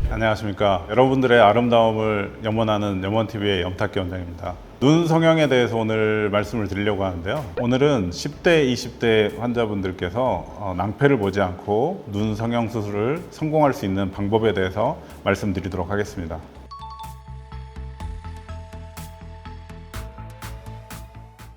안녕하십니까. 여러분들의 아름다움을 염원하는 염원TV의 염탁기 원장입니다. 눈 성형에 대해서 오늘 말씀을 드리려고 하는데요. 오늘은 10대, 20대 환자분들께서 낭패를 보지 않고 눈 성형 수술을 성공할 수 있는 방법에 대해서 말씀드리도록 하겠습니다.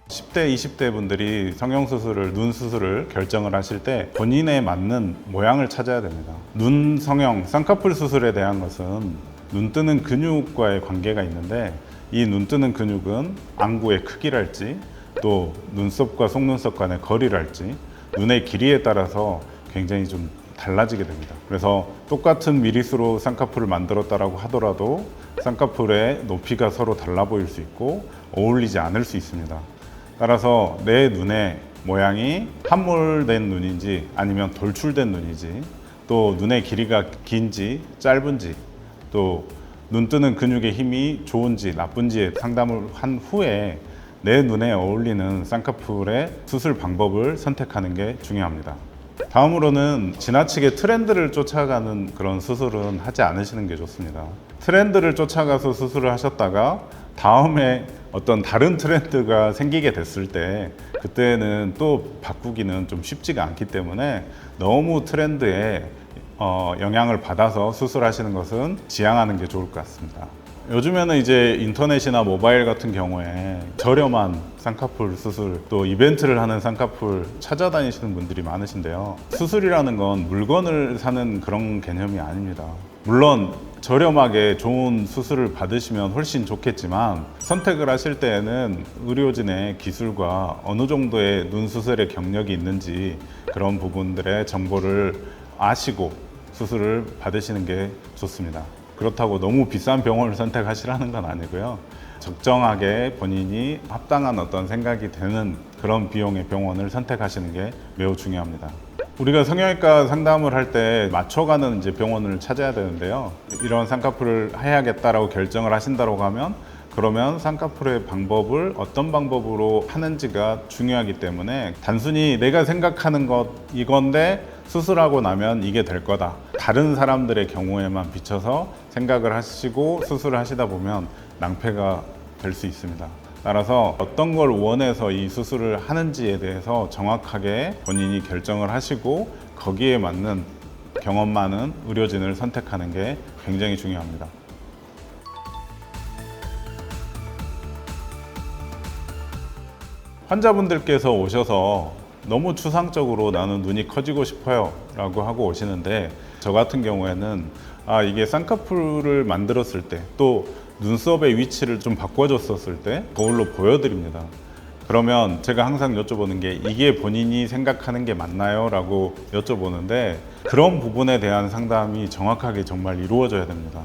10대, 20대 분들이 성형수술을, 눈 수술을 결정을 하실 때 본인에 맞는 모양을 찾아야 됩니다. 눈 성형, 쌍꺼풀 수술에 대한 것은 눈 뜨는 근육과의 관계가 있는데, 이 눈 뜨는 근육은 안구의 크기랄지, 또 눈썹과 속눈썹 간의 거리랄지, 눈의 길이에 따라서 굉장히 좀 달라지게 됩니다. 그래서 똑같은 미리수로 쌍꺼풀을 만들었다라고 하더라도 쌍꺼풀의 높이가 서로 달라 보일 수 있고 어울리지 않을 수 있습니다. 따라서 내 눈의 모양이 함몰된 눈인지 아니면 돌출된 눈인지, 또 눈의 길이가 긴지 짧은지, 또 눈 뜨는 근육의 힘이 좋은지 나쁜지에 상담을 한 후에 내 눈에 어울리는 쌍꺼풀의 수술 방법을 선택하는 게 중요합니다. 다음으로는 지나치게 트렌드를 쫓아가는 그런 수술은 하지 않으시는 게 좋습니다. 트렌드를 쫓아가서 수술을 하셨다가 다음에 어떤 다른 트렌드가 생기게 됐을 때 그때는 또 바꾸기는 좀 쉽지가 않기 때문에 너무 트렌드에 영향을 받아서 수술하시는 것은 지양하는 게 좋을 것 같습니다. 요즘에는 이제 인터넷이나 모바일 같은 경우에 저렴한 쌍꺼풀 수술, 또 이벤트를 하는 쌍꺼풀 찾아다니시는 분들이 많으신데요. 수술이라는 건 물건을 사는 그런 개념이 아닙니다. 물론 저렴하게 좋은 수술을 받으시면 훨씬 좋겠지만, 선택을 하실 때에는 의료진의 기술과 어느 정도의 눈 수술의 경력이 있는지 그런 부분들의 정보를 아시고 수술을 받으시는 게 좋습니다. 그렇다고 너무 비싼 병원을 선택하시라는 건 아니고요. 적정하게 본인이 합당한 어떤 생각이 되는 그런 비용의 병원을 선택하시는 게 매우 중요합니다. 우리가 성형외과 상담을 할 때 맞춰가는 이제 병원을 찾아야 되는데요. 이런 쌍꺼풀을 해야겠다라고 결정을 하신다고 하면, 그러면 쌍꺼풀의 방법을 어떤 방법으로 하는지가 중요하기 때문에 단순히 내가 생각하는 것 이건데 수술하고 나면 이게 될 거다, 다른 사람들의 경우에만 비춰서 생각을 하시고 수술을 하시다 보면 낭패가 될 수 있습니다. 따라서 어떤 걸 원해서 이 수술을 하는지에 대해서 정확하게 본인이 결정을 하시고 거기에 맞는 경험 많은 의료진을 선택하는 게 굉장히 중요합니다. 환자분들께서 오셔서 너무 추상적으로 나는 눈이 커지고 싶어요 라고 하고 오시는데, 저 같은 경우에는 이게 쌍꺼풀을 만들었을 때, 또 눈썹의 위치를 좀 바꿔줬었을 때 거울로 보여드립니다. 그러면 제가 항상 여쭤보는 게, 이게 본인이 생각하는 게 맞나요? 라고 여쭤보는데, 그런 부분에 대한 상담이 정확하게 정말 이루어져야 됩니다.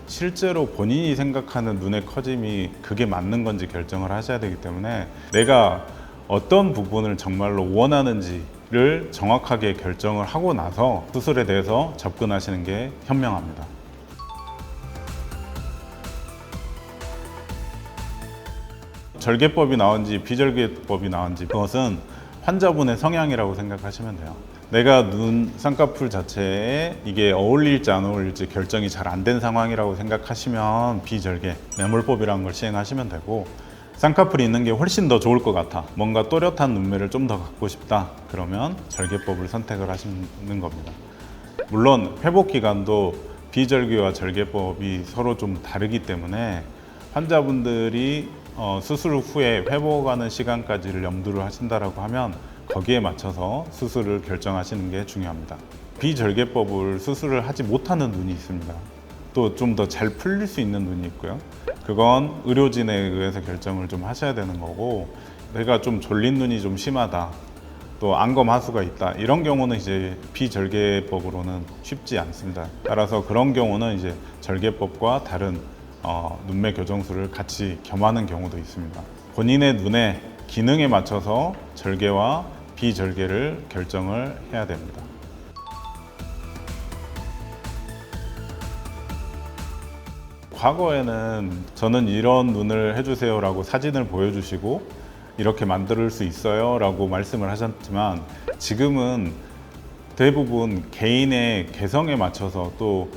실제로 본인이 생각하는 눈의 커짐이 그게 맞는 건지 결정을 하셔야 되기 때문에, 내가 어떤 부분을 정말로 원하는지를 정확하게 결정을 하고 나서 수술에 대해서 접근하시는 게 현명합니다. 절개법이 나온지 비절개법이 나온지, 그것은 환자분의 성향이라고 생각하시면 돼요. 내가 눈 쌍꺼풀 자체에 이게 어울릴지 안 어울릴지 결정이 잘 안 된 상황이라고 생각하시면 비절개, 매몰법이라는 걸 시행하시면 되고, 쌍꺼풀이 있는 게 훨씬 더 좋을 것 같아, 뭔가 또렷한 눈매를 좀 더 갖고 싶다, 그러면 절개법을 선택을 하시는 겁니다. 물론 회복 기간도 비절개와 절개법이 서로 좀 다르기 때문에 환자분들이 수술 후에 회복하는 시간까지를 염두를 하신다라고 하면 거기에 맞춰서 수술을 결정하시는 게 중요합니다. 비절개법을 수술을 하지 못하는 눈이 있습니다. 또 좀 더 잘 풀릴 수 있는 눈이 있고요. 그건 의료진에 의해서 결정을 좀 하셔야 되는 거고, 내가 좀 졸린 눈이 좀 심하다, 또 안검하수가 있다, 이런 경우는 이제 비절개법으로는 쉽지 않습니다. 따라서 그런 경우는 이제 절개법과 다른 눈매 교정술을 같이 겸하는 경우도 있습니다. 본인의 눈의 기능에 맞춰서 절개와 비절개를 결정을 해야 됩니다. 과거에는 저는 이런 눈을 해주세요 라고 사진을 보여주시고 이렇게 만들 수 있어요 라고 말씀을 하셨지만, 지금은 대부분 개인의 개성에 맞춰서 또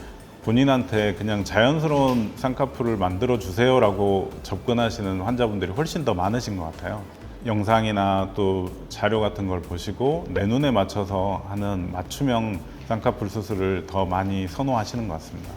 본인한테 그냥 자연스러운 쌍꺼풀을 만들어 주세요라고 접근하시는 환자분들이 훨씬 더 많으신 것 같아요. 영상이나 또 자료 같은 걸 보시고 내 눈에 맞춰서 하는 맞춤형 쌍꺼풀 수술을 더 많이 선호하시는 것 같습니다.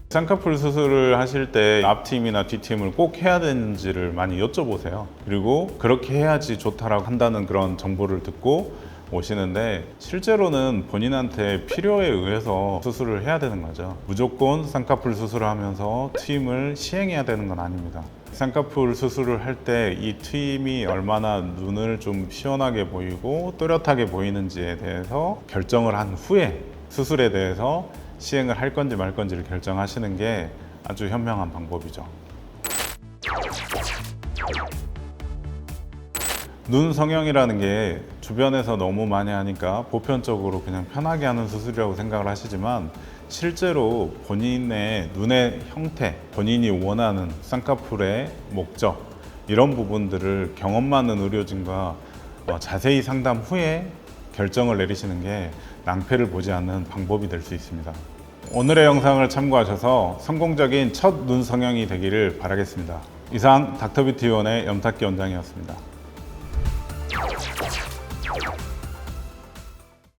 쌍꺼풀 수술을 하실 때 앞팀이나 뒷팀을 꼭 해야 되는지를 많이 여쭤보세요. 그리고 그렇게 해야지 좋다라고 한다는 그런 정보를 듣고 오시는데, 실제로는 본인한테 필요에 의해서 수술을 해야 되는 거죠. 무조건 쌍꺼풀 수술을 하면서 트임을 시행해야 되는 건 아닙니다. 쌍꺼풀 수술을 할 때 이 트임이 얼마나 눈을 좀 시원하게 보이고 또렷하게 보이는지에 대해서 결정을 한 후에 수술에 대해서 시행을 할 건지 말 건지를 결정하시는 게 아주 현명한 방법이죠. 눈 성형이라는 게 주변에서 너무 많이 하니까 보편적으로 그냥 편하게 하는 수술이라고 생각을 하시지만, 실제로 본인의 눈의 형태, 본인이 원하는 쌍꺼풀의 목적, 이런 부분들을 경험 많은 의료진과 자세히 상담 후에 결정을 내리시는 게 낭패를 보지 않는 방법이 될 수 있습니다. 오늘의 영상을 참고하셔서 성공적인 첫 눈 성형이 되기를 바라겠습니다. 이상 닥터뷰티원의 염탁기 원장이었습니다.